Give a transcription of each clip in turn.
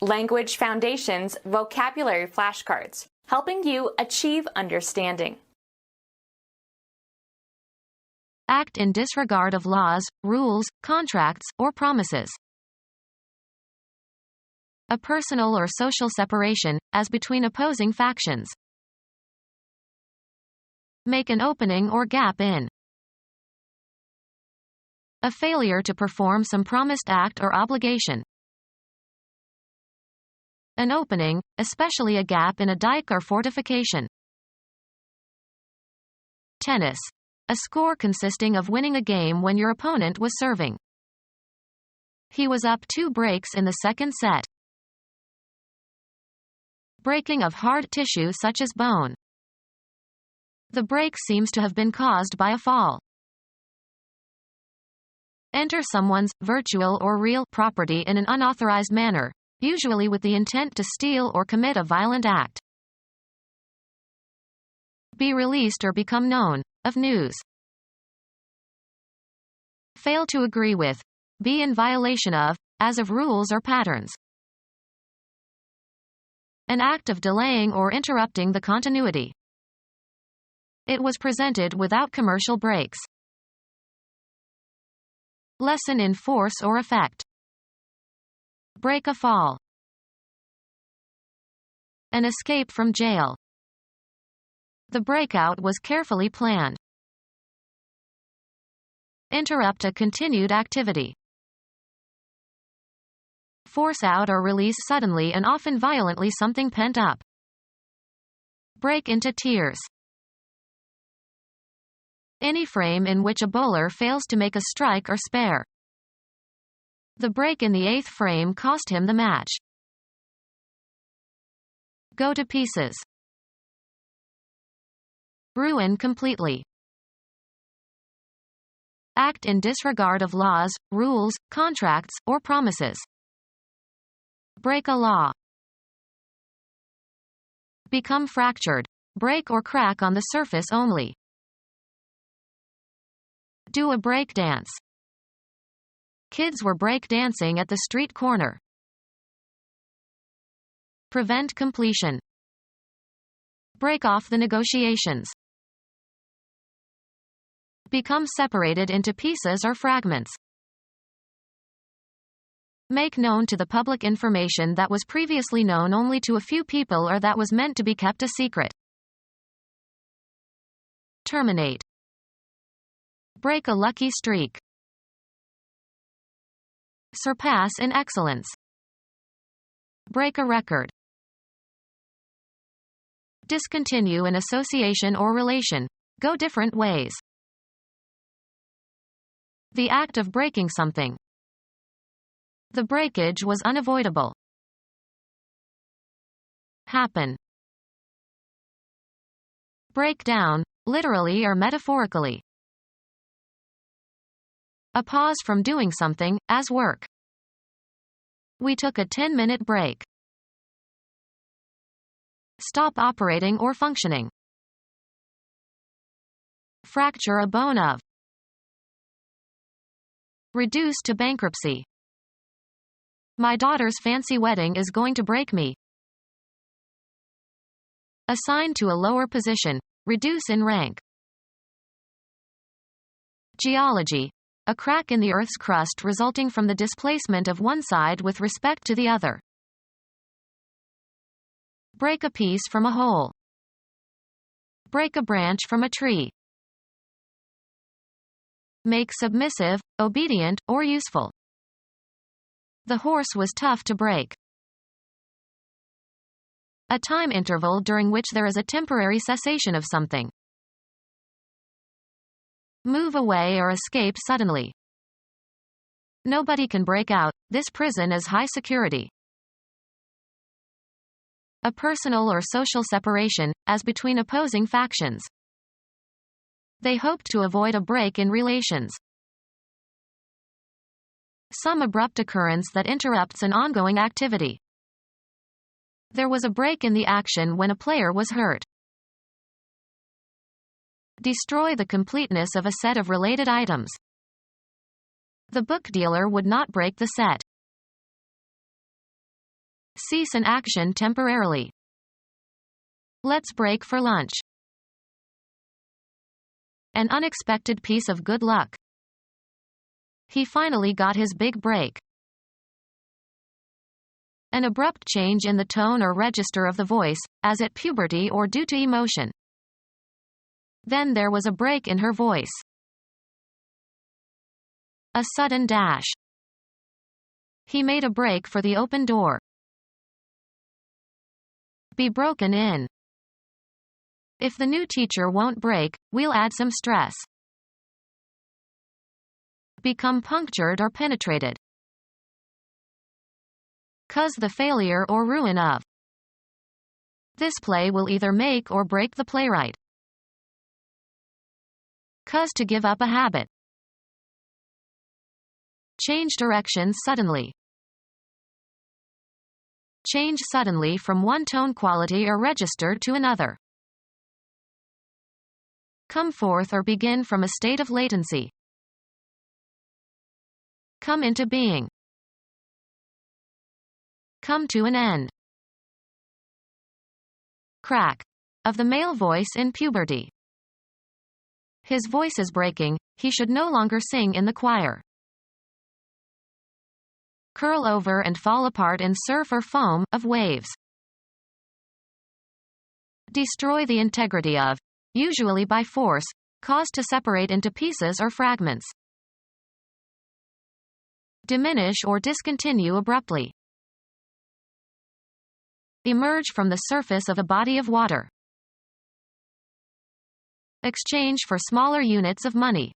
Language Foundations Vocabulary Flashcards, helping you achieve understanding. Act in disregard of laws, rules, contracts, or promises. A personal or social separation, as between opposing factions. Make an opening or gap in. A failure to perform some promised act or obligation. An opening, especially a gap in a dike or fortification. Tennis. A score consisting of winning a game when your opponent was serving. He was up 2 breaks in the second set. Breaking of hard tissue such as bone. The break seems to have been caused by a fall. Enter someone's virtual or real property in an unauthorized manner, usually with the intent to steal or commit a violent act. Be released or become known, of news. Fail to agree with, be in violation of, as of rules or patterns. An act of delaying or interrupting the continuity. It was presented without commercial breaks. Lessen in force or effect. Break a fall. An escape from jail. The breakout was carefully planned. Interrupt a continued activity. Force out or release suddenly and often violently something pent up. Break into tears. Any frame in which a bowler fails to make a strike or spare. The break in the 8th frame cost him the match. Go to pieces. Ruin completely. Act in disregard of laws, rules, contracts, or promises. Break a law. Become fractured. Break or crack on the surface only. Do a break dance. Kids were break dancing at the street corner. Prevent completion. Break off the negotiations. Become separated into pieces or fragments. Make known to the public information that was previously known only to a few people or that was meant to be kept a secret. Terminate. Break a lucky streak. Surpass in excellence. Break a record. Discontinue an association or relation. Go different ways. The act of breaking something. The breakage was unavoidable. Happen. Break down, literally or metaphorically. A pause from doing something, as work. We took a 10-minute break. Stop operating or functioning. Fracture a bone of. Reduce to bankruptcy. My daughter's fancy wedding is going to break me. Assign to a lower position. Reduce in rank. Geology. A crack in the Earth's crust resulting from the displacement of one side with respect to the other. Break a piece from a whole. Break a branch from a tree. Make submissive, obedient, or useful. The horse was tough to break. A time interval during which there is a temporary cessation of something. Move away or escape suddenly. Nobody can break out. This prison is high security. A personal or social separation, as between opposing factions. They hoped to avoid a break in relations. Some abrupt occurrence that interrupts an ongoing activity. There was a break in the action when a player was hurt. Destroy the completeness of a set of related items. The book dealer would not break the set. cease an action temporarily. Let's break for lunch. An unexpected piece of good luck. He finally got his big break. An abrupt change in the tone or register of the voice, as at puberty or due to emotion. Then there was a break in her voice. A sudden dash. He made a break for the open door. Be broken in. If the new teacher won't break, we'll add some stress. Become punctured or penetrated. Cause the failure or ruin of. This play will either make or break the playwright. Cause to give up a habit. Change direction suddenly. Change suddenly from one tone quality or register to another. Come forth or begin from a state of latency. Come into being. Come to an end. Crack. Of the male voice in puberty. His voice is breaking, he should no longer sing in the choir. Curl over and fall apart in surf or foam, of waves. Destroy the integrity of, usually by force, cause to separate into pieces or fragments. Diminish or discontinue abruptly. Emerge from the surface of a body of water. Exchange for smaller units of money.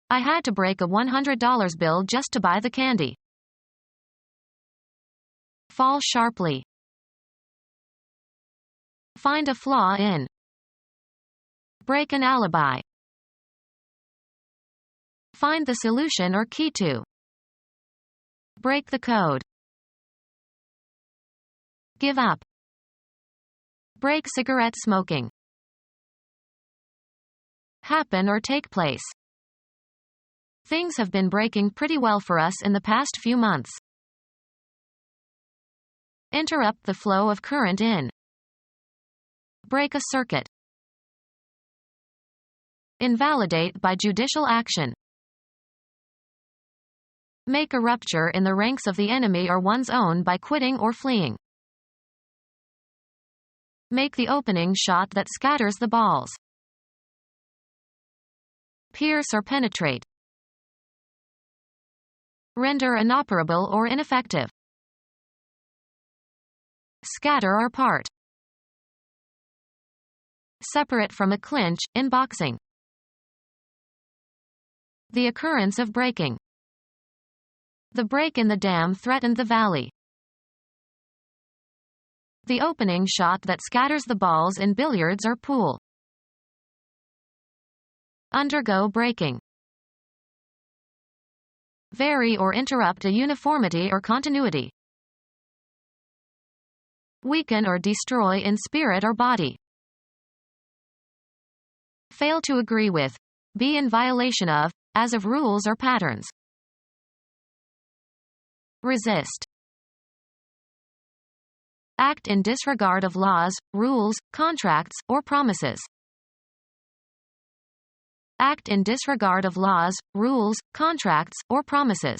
I had to break a $100 bill just to buy the candy. Fall sharply. Find a flaw in. Break an alibi. Find the solution or key to. Break the code. Give up. Break cigarette smoking. Happen or take place. Things have been breaking pretty well for us in the past few months. Interrupt the flow of current in. Break a circuit. Invalidate by judicial action. Make a rupture in the ranks of the enemy or one's own by quitting or fleeing. Make the opening shot that scatters the balls. Pierce or penetrate. Render inoperable or ineffective. Scatter or part. Separate from a clinch, in boxing. The occurrence of breaking. The break in the dam threatened the valley. The opening shot that scatters the balls in billiards or pool. Undergo breaking. Vary or interrupt a uniformity or continuity. Weaken or destroy in spirit or body. Fail to agree with. Be in violation of, as of rules or patterns. Resist. Act in disregard of laws, rules, contracts, or promises. Act in disregard of laws, rules, contracts, or promises.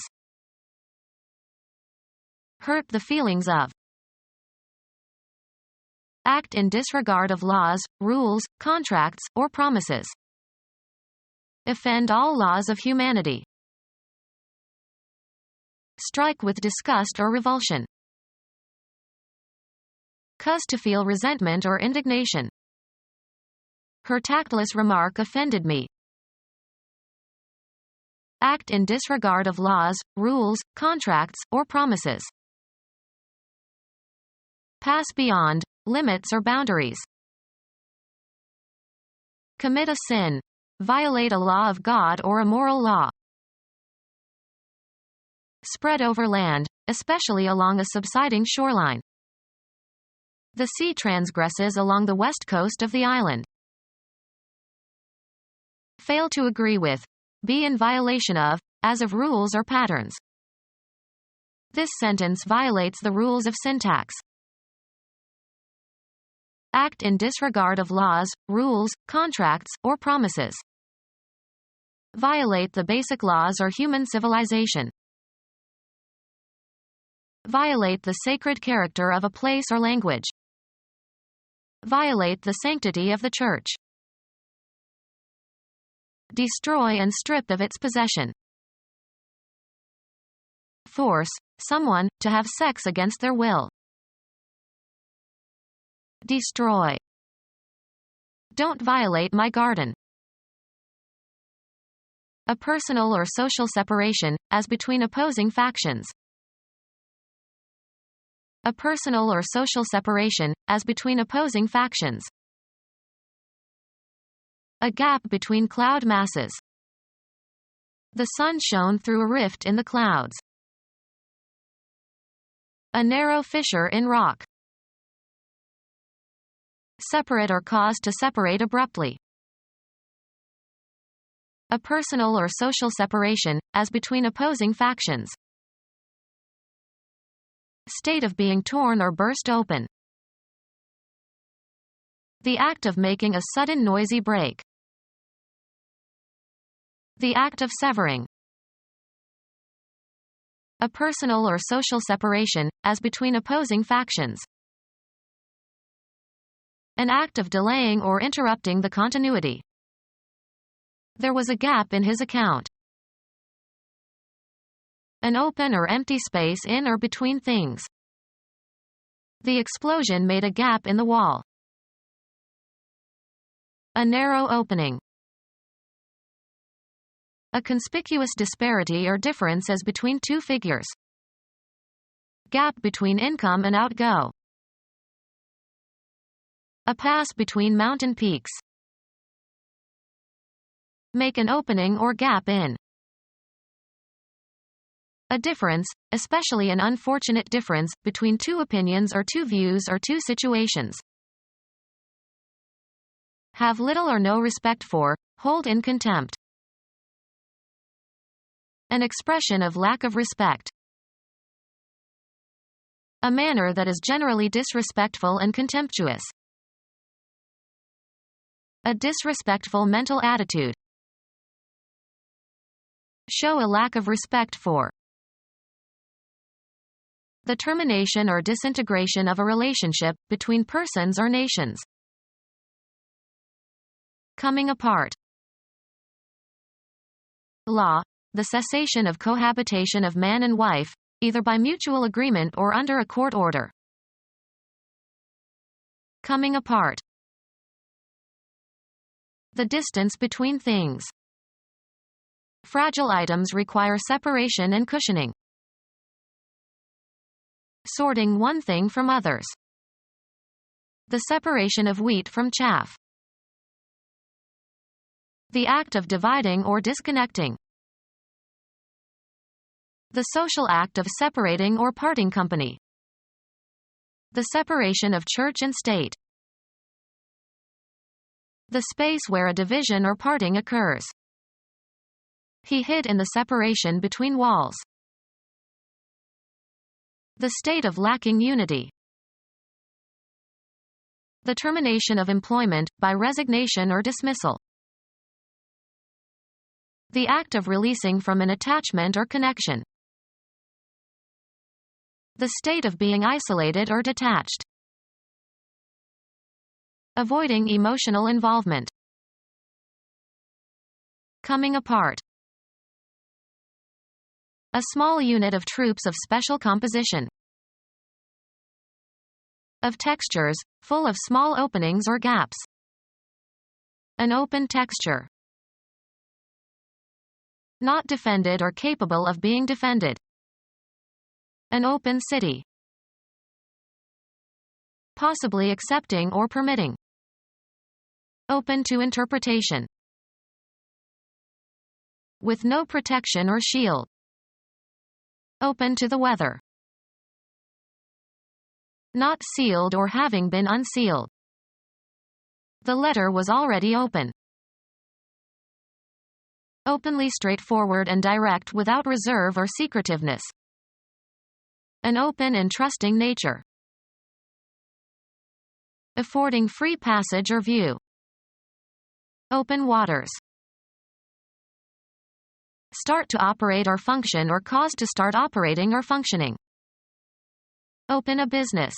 Hurt the feelings of. Act in disregard of laws, rules, contracts, or promises. Offend all laws of humanity. Strike with disgust or revulsion. Cause to feel resentment or indignation. Her tactless remark offended me. Act in disregard of laws, rules, contracts, or promises. Pass beyond, limits or boundaries. Commit a sin. Violate a law of God or a moral law. Spread over land, especially along a subsiding shoreline. The sea transgresses along the west coast of the island. Fail to agree with. Be in violation of, as of rules or patterns. This sentence violates the rules of syntax. Act in disregard of laws, rules, contracts, or promises. Violate the basic laws or human civilization. Violate the sacred character of a place or language. Violate the sanctity of the church. Destroy and strip of its possession. Force someone to have sex against their will. Destroy. Don't violate my garden. A personal or social separation, as between opposing factions. A personal or social separation, as between opposing factions. A gap between cloud masses. The sun shone through a rift in the clouds. A narrow fissure in rock. Separate or cause to separate abruptly. A personal or social separation, as between opposing factions. State of being torn or burst open. The act of making a sudden noisy break. The act of severing. A personal or social separation, as between opposing factions. An act of delaying or interrupting the continuity. There was a gap in his account. An open or empty space in or between things. The explosion made a gap in the wall. A narrow opening. A conspicuous disparity or difference as between two figures. Gap between income and outgo. A pass between mountain peaks. Make an opening or gap in. A difference, especially an unfortunate difference, between two opinions or two views or two situations. Have little or no respect for, hold in contempt. An expression of lack of respect. A manner that is generally disrespectful and contemptuous. A disrespectful mental attitude. Show a lack of respect for. The termination or disintegration of a relationship, between persons or nations. Coming apart. Law, the cessation of cohabitation of man and wife, either by mutual agreement or under a court order. Coming apart. The distance between things. Fragile items require separation and cushioning. Sorting one thing from others. The separation of wheat from chaff. The act of dividing or disconnecting. The social act of separating or parting company. The separation of church and state. The space where a division or parting occurs. He hid in the separation between walls. The state of lacking unity. The termination of employment, by resignation or dismissal. The act of releasing from an attachment or connection. The state of being isolated or detached. Avoiding emotional involvement. Coming apart. A small unit of troops of special composition. Of textures, full of small openings or gaps. An open texture. Not defended or capable of being defended. An open city. Possibly accepting or permitting. Open to interpretation. With no protection or shield. Open to the weather. Not sealed or having been unsealed. The letter was already open. Openly straightforward and direct without reserve or secretiveness. An open and trusting nature. Affording free passage or view. Open waters. Start to operate or function or cause to start operating or functioning. Open a business.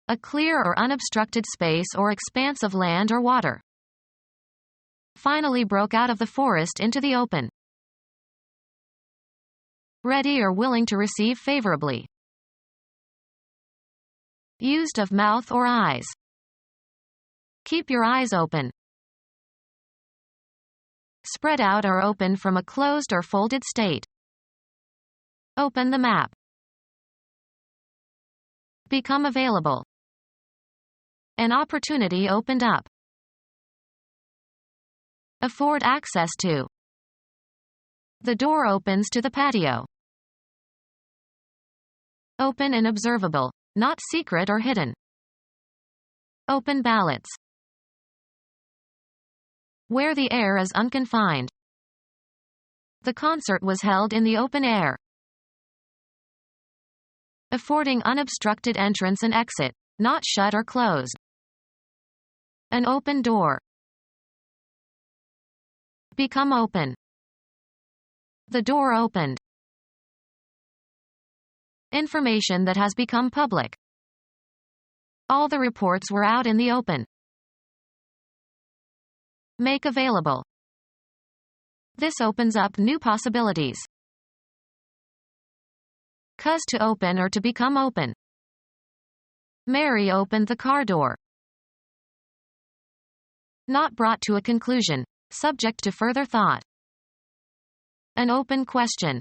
A clear or unobstructed space or expanse of land or water. Finally broke out of the forest into the open. Ready or willing to receive favorably. Used of mouth or eyes. Keep your eyes open. Spread out or open from a closed or folded state. Open the map. Become available. An opportunity opened up. Afford access to. The door opens to the patio. Open and observable, not secret or hidden. Open ballots. Where the air is unconfined. The concert was held in the open air. Affording unobstructed entrance and exit, not shut or closed. An open door. Become open. The door opened. Information that has become public. All the reports were out in the open. Make available. This opens up new possibilities. Cause to open or to become open. Mary opened the car door. Not brought to a conclusion, subject to further thought. An open question.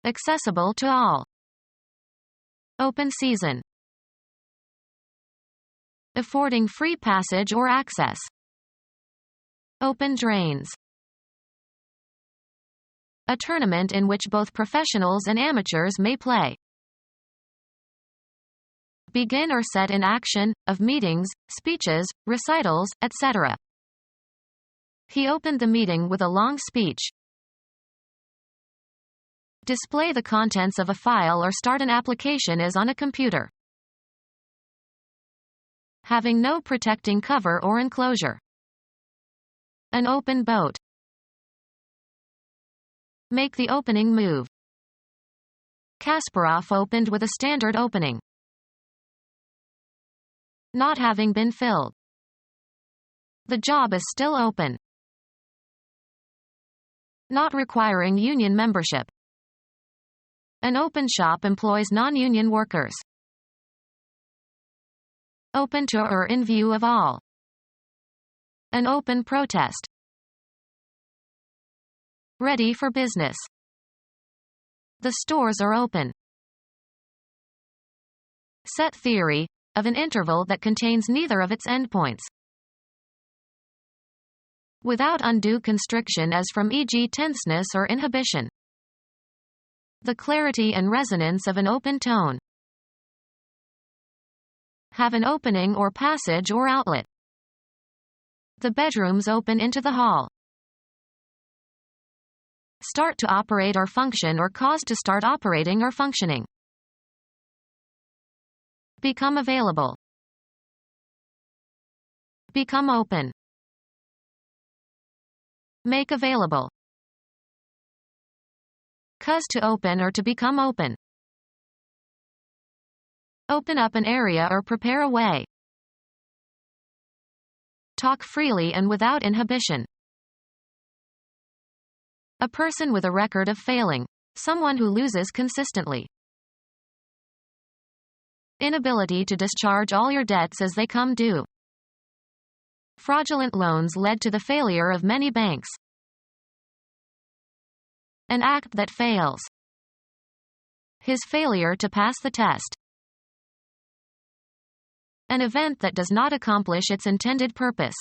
Accessible to all. Open season. Affording free passage or access. Open drains. A tournament in which both professionals and amateurs may play. Begin or set in action, of meetings, speeches, recitals, etc. He opened the meeting with a long speech. Display the contents of a file or start an application as on a computer. Having no protecting cover or enclosure. An open boat. Make the opening move. Kasparov opened with a standard opening. Not having been filled. The job is still open. Not requiring union membership. An open shop employs non-union workers. Open to or in view of all. An open protest. Ready for business. The stores are open. Set theory, of an interval that contains neither of its endpoints. Without undue constriction as from e.g. tenseness or inhibition. The clarity and resonance of an open tone. Have an opening or passage or outlet. The bedrooms open into the hall. Start to operate or function or cause to start operating or functioning. Become available. Become open. Make available. Cause to open or to become open. Open up an area or prepare a way. Talk freely and without inhibition. A person with a record of failing. Someone who loses consistently. Inability to discharge all your debts as they come due. Fraudulent loans led to the failure of many banks. An act that fails. His failure to pass the test. An event that does not accomplish its intended purpose.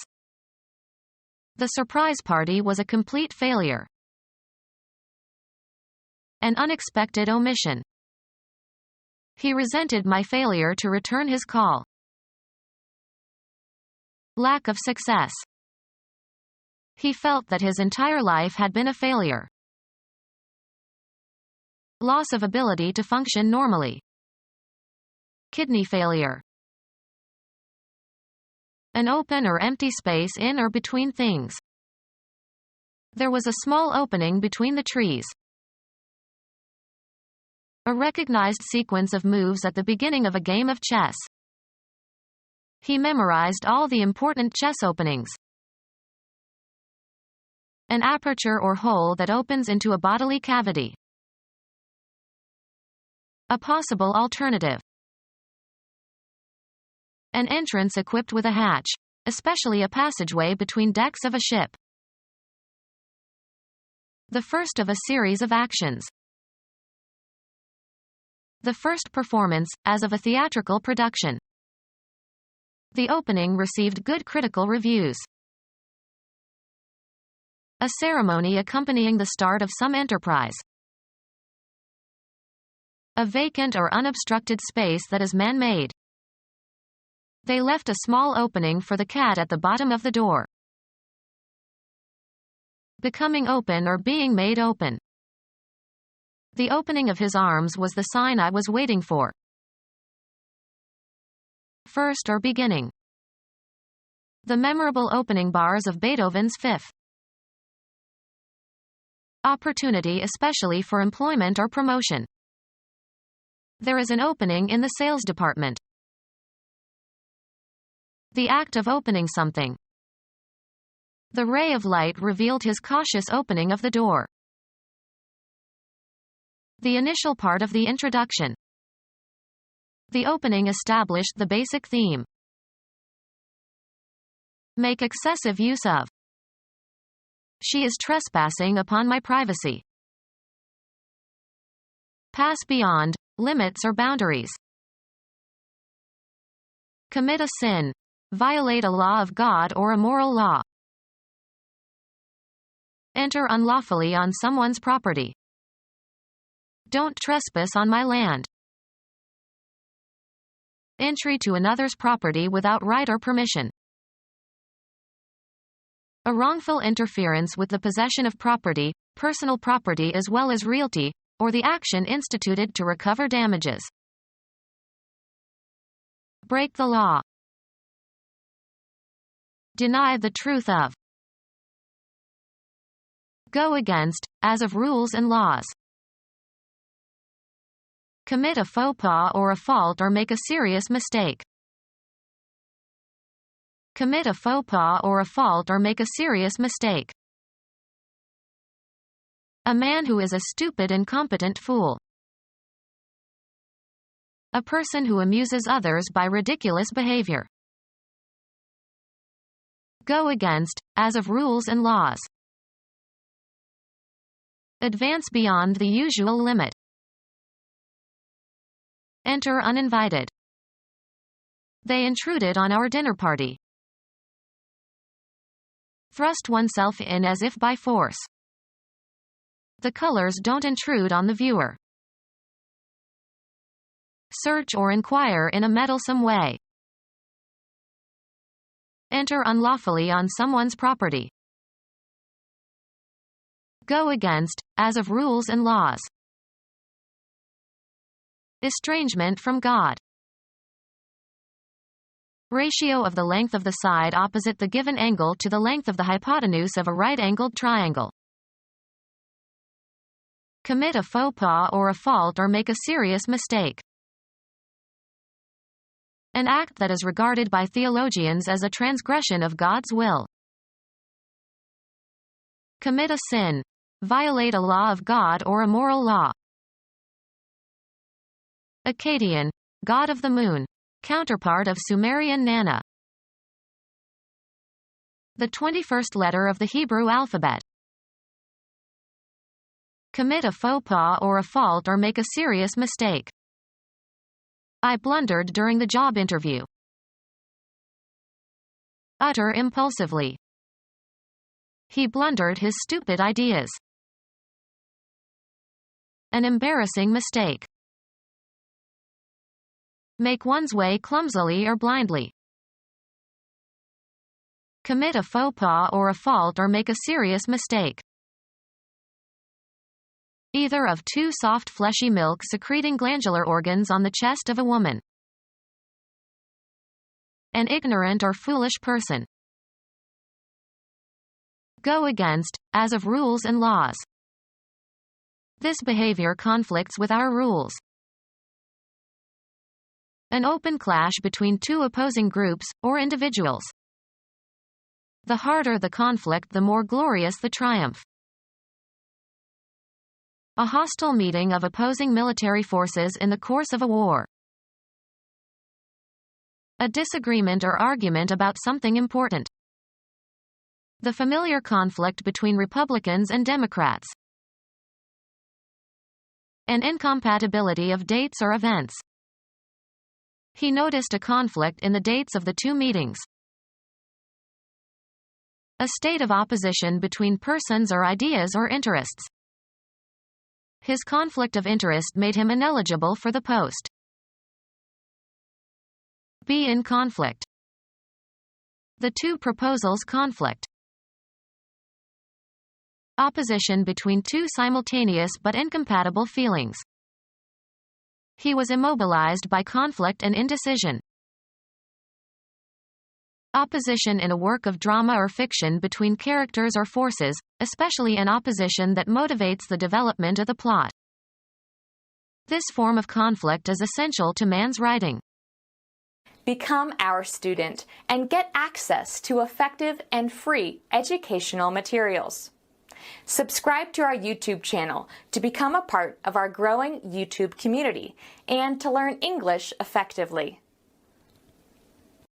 The surprise party was a complete failure. An unexpected omission. He resented my failure to return his call. Lack of success. He felt that his entire life had been a failure. Loss of ability to function normally. Kidney failure. An open or empty space in or between things. There was a small opening between the trees. A recognized sequence of moves at the beginning of a game of chess. He memorized all the important chess openings. An aperture or hole that opens into a bodily cavity. A possible alternative. An entrance equipped with a hatch, especially a passageway between decks of a ship. The first of a series of actions. The first performance, as of a theatrical production. The opening received good critical reviews. A ceremony accompanying the start of some enterprise. A vacant or unobstructed space that is man-made. They left a small opening for the cat at the bottom of the door. Becoming open or being made open. The opening of his arms was the sign I was waiting for. First or beginning. The memorable opening bars of Beethoven's Fifth. Opportunity especially for employment or promotion. There is an opening in the sales department. The act of opening something. The ray of light revealed his cautious opening of the door. The initial part of the introduction. The opening established the basic theme. Make excessive use of. She is trespassing upon my privacy. Pass beyond, limits or boundaries. Commit a sin. Violate a law of God or a moral law. Enter unlawfully on someone's property. Don't trespass on my land. Entry to another's property without right or permission. A wrongful interference with the possession of property, personal property as well as realty, or the action instituted to recover damages. Break the law. Deny the truth of. Go against, as of rules and laws. Commit a faux pas or a fault or make a serious mistake. Commit a faux pas or a fault or make a serious mistake. A man who is a stupid incompetent fool. A person who amuses others by ridiculous behavior. Go against, as of rules and laws. Advance beyond the usual limit. Enter uninvited. They intruded on our dinner party. Thrust oneself in as if by force. The colors don't intrude on the viewer. Search or inquire in a meddlesome way. Enter unlawfully on someone's property. Go against, as of rules and laws. Estrangement from God. Ratio of the length of the side opposite the given angle to the length of the hypotenuse of a right-angled triangle. Commit a faux pas or a fault or make a serious mistake. An act that is regarded by theologians as a transgression of God's will. Commit a sin. Violate a law of God or a moral law. Akkadian, god of the moon. Counterpart of Sumerian Nana. The 21st letter of the Hebrew alphabet. Commit a faux pas or a fault or make a serious mistake. I blundered during the job interview. Utter impulsively. He blundered his stupid ideas. An embarrassing mistake. Make one's way clumsily or blindly. Commit a faux pas or a fault or make a serious mistake. either of two soft fleshy milk-secreting glandular organs on the chest of a woman. An ignorant or foolish person. Go against, as of rules and laws. This behavior conflicts with our rules. An open clash between two opposing groups, or individuals. The harder the conflict, the more glorious the triumph. A hostile meeting of opposing military forces in the course of a war. A disagreement or argument about something important. The familiar conflict between Republicans and Democrats. An incompatibility of dates or events. He noticed a conflict in the dates of the two meetings. A state of opposition between persons or ideas or interests. His conflict of interest made him ineligible for the post. Be in conflict. The two proposals conflict. Opposition between two simultaneous but incompatible feelings. He was immobilized by conflict and indecision. Opposition in a work of drama or fiction between characters or forces, especially an opposition that motivates the development of the plot. This form of conflict is essential to man's writing. Become our student and get access to effective and free educational materials. Subscribe to our YouTube channel to become a part of our growing YouTube community and to learn English effectively.